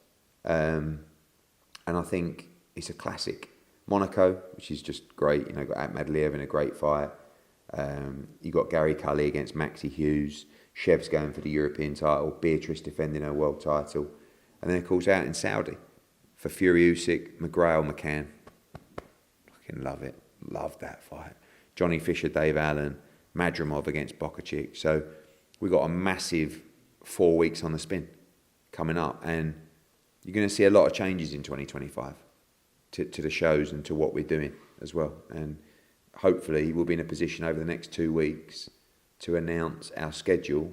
And I think it's a classic. Monaco, which is just great. You know, got Ahmadaliev in a great fight. You got Gary Cully against Maxie Hughes. Shev's going for the European title. Beatrice defending her world title. And then, of course, out in Saudi for Fury-Usyk, McGrail, McCann. Fucking love it. Love that fight. Johnny Fisher, Dave Allen. Madrimov against Bokacic. So we've got a massive 4 weeks on the spin coming up. And you're going to see a lot of changes in 2025. to the shows and to what we're doing as well. And hopefully we'll be in a position over the next 2 weeks to announce our schedule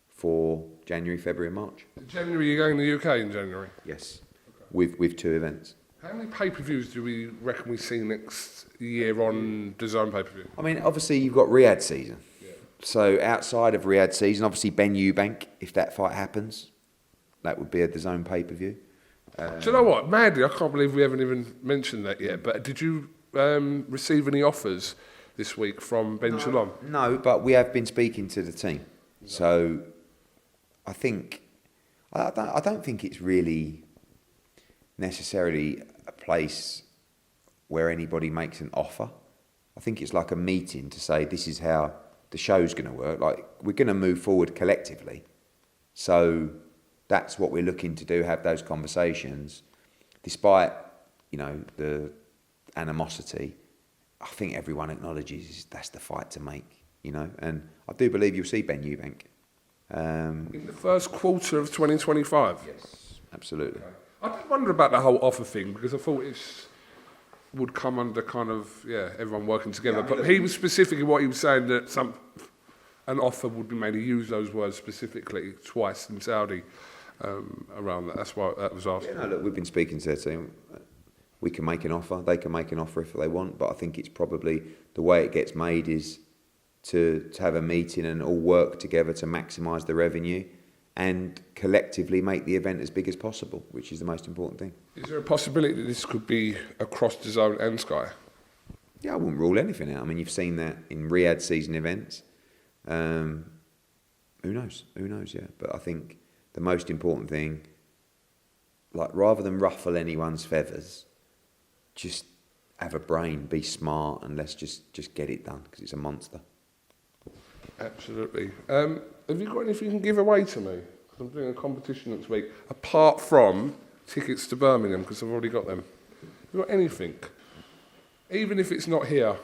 for January, February and March. January, you're going to the UK in January? Yes, okay. with 2 events. How many pay-per-views do we reckon we see next year on DAZN pay-per-view? I mean, obviously you've got Riyadh season. Yeah. So outside of Riyadh season, obviously Benn-Eubank, if that fight happens, that would be a DAZN pay-per-view. Do you know what? Madly, I can't believe we haven't even mentioned that yet. But did you receive any offers this week from Ben Shalom? No, but we have been speaking to the team. No. So I don't think it's really necessarily a place where anybody makes an offer. I think it's like a meeting to say this is how the show's going to work. Like, we're going to move forward collectively. So that's what we're looking to do, have those conversations. Despite, the animosity, I think everyone acknowledges that's the fight to make, And I do believe you'll see Benn-Eubank. In the first quarter of 2025? Yes, absolutely. Okay. I did wonder about the whole offer thing, because I thought it would come under kind of, everyone working together. Yeah, but he was specifically what he was saying, that an offer would be made. He used those words specifically twice in Saudi around that. That's why that was asked. Yeah, no, look, we've been speaking to their team. We can make an offer. They can make an offer if they want. But I think it's probably the way it gets made is to have a meeting and all work together to maximise the revenue and collectively make the event as big as possible, which is the most important thing. Is there a possibility that this could be across DAZN and Sky? Yeah, I wouldn't rule anything out. I mean, you've seen that in Riyadh season events. Who knows? Who knows, yeah. But I think the most important thing, like, rather than ruffle anyone's feathers, just have a brain, be smart, and let's just get it done, because it's a monster. Absolutely. Have you got anything you can give away to me? Because I'm doing a competition next week, apart from tickets to Birmingham, because I've already got them. Have you got anything? Even if it's not here.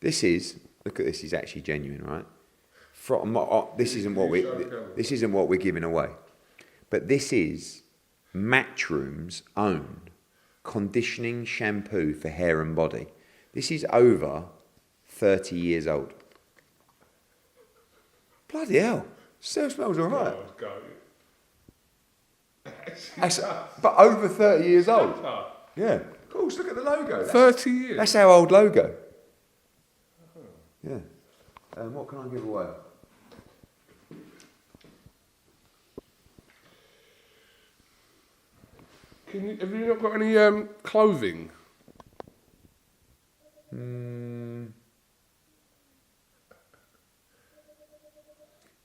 Look at this, is actually genuine, right? This isn't what we're giving away. But this is Matchroom's own conditioning shampoo for hair and body. This is over 30 years old. Bloody hell. Still smells all right. But over 30 years old. Yeah. Of course, look at the logo. 30 years? That's our old logo. Yeah. What can I give away? Have you not got any clothing?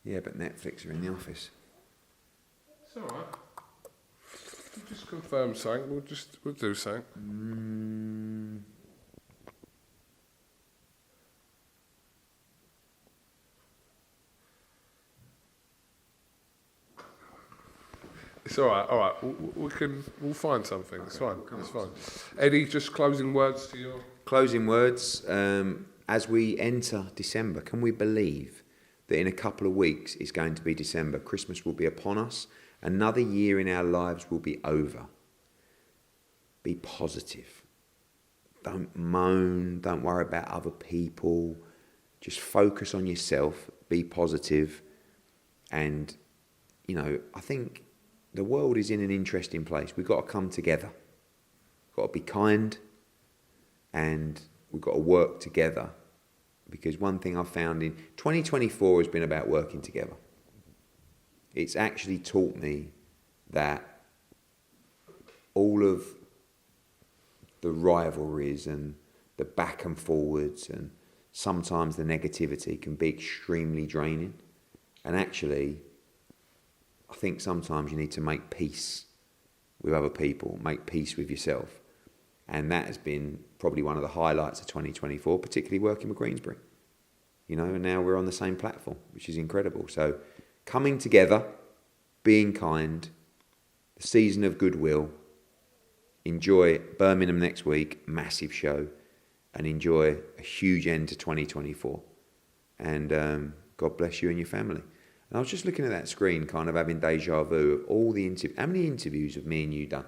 Yeah, but Netflix are in the office. It's all right. We'll just confirm something. We'll do something. It's all right. All right. We'll find something. It's fine. It's fine. Eddie, just closing words to your. Closing words. As we enter December, can we believe that in a couple of weeks it's going to be December? Christmas will be upon us. Another year in our lives will be over. Be positive. Don't moan. Don't worry about other people. Just focus on yourself. Be positive. And, I think the world is in an interesting place. We've got to come together. We've got to be kind. And we've got to work together. Because one thing I've found in 2024 has been about working together. It's actually taught me that all of the rivalries and the back and forwards and sometimes the negativity can be extremely draining. And actually, I think sometimes you need to make peace with other people, make peace with yourself. And that has been probably one of the highlights of 2024, particularly working with Queensbury. And now we're on the same platform, which is incredible. So coming together, being kind, the season of goodwill, enjoy Birmingham next week, massive show, and enjoy a huge end to 2024. And God bless you and your family. And I was just looking at that screen, kind of having deja vu of all the interviews. How many interviews have me and you done?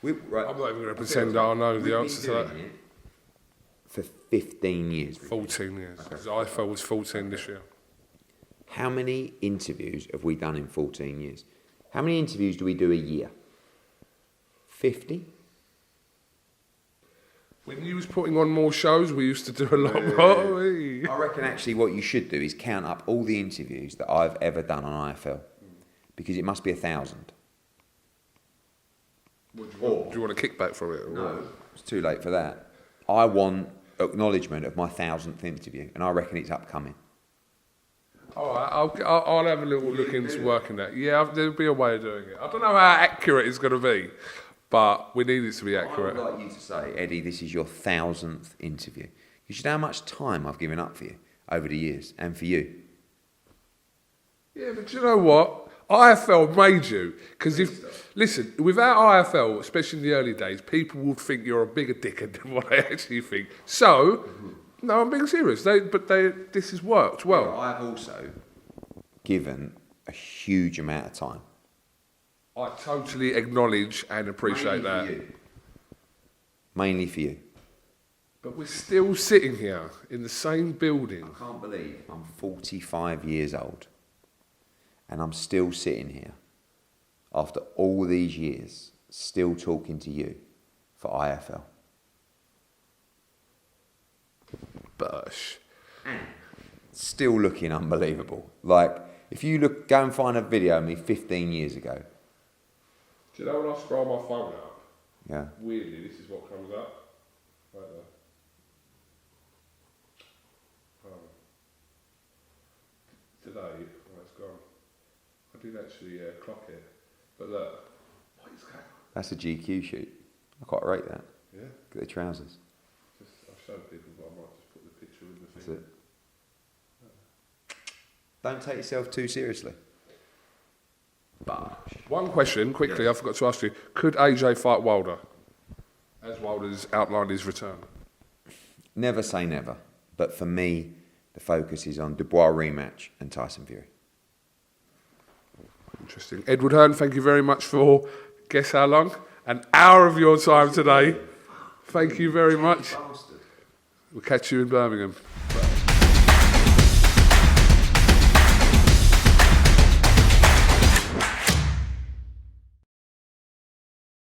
Right, I'm not even going to pretend I know the answer to that. For 15 years. 14 years. Because IFL was 14 this year. How many interviews have we done in 14 years? How many interviews do we do a year? 50? When you was putting on more shows, we used to do a lot more. I reckon actually what you should do is count up all the interviews that I've ever done on IFL. Because it must be 1,000. Do you want a kickback from it? No, it's too late for that. I want acknowledgement of my 1,000th interview, and I reckon it's upcoming. All right, I'll have a little look into working that. Yeah, there'll be a way of doing it. I don't know how accurate it's going to be, but we need it to be accurate. I would like you to say, Eddie, this is your 1,000th interview. You should know how much time I've given up for you over the years, and for you. Yeah, but you know what? IFL made you. Because listen, without IFL, especially in the early days, people would think you're a bigger dickhead than what they actually think. So, no, I'm being serious. This has worked well. Yeah, I've also given a huge amount of time. I totally acknowledge and appreciate that. Mainly for you. But we're still sitting here in the same building. I can't believe I'm 45 years old and I'm still sitting here after all these years, still talking to you for IFL. Bush. Still looking unbelievable. Like, if you go and find a video of me 15 years ago. Do you know when I scroll my phone up? Yeah. Weirdly, this is what comes up. Right there. Today, it's gone. I did actually clock it. But look, what is going on? That's a GQ shoot. I quite rate that. Yeah? Look at the trousers. I've shown people, but I might just put the picture with the That's thing. it. Don't take yourself too seriously. But one question, quickly, I forgot to ask you. Could AJ fight Wilder? As Wilder's outlined his return. Never say never. But for me, the focus is on Dubois rematch and Tyson Fury. Interesting. Edward Hearn, thank you very much for, guess how long? An hour of your time today. Thank you very much. We'll catch you in Birmingham.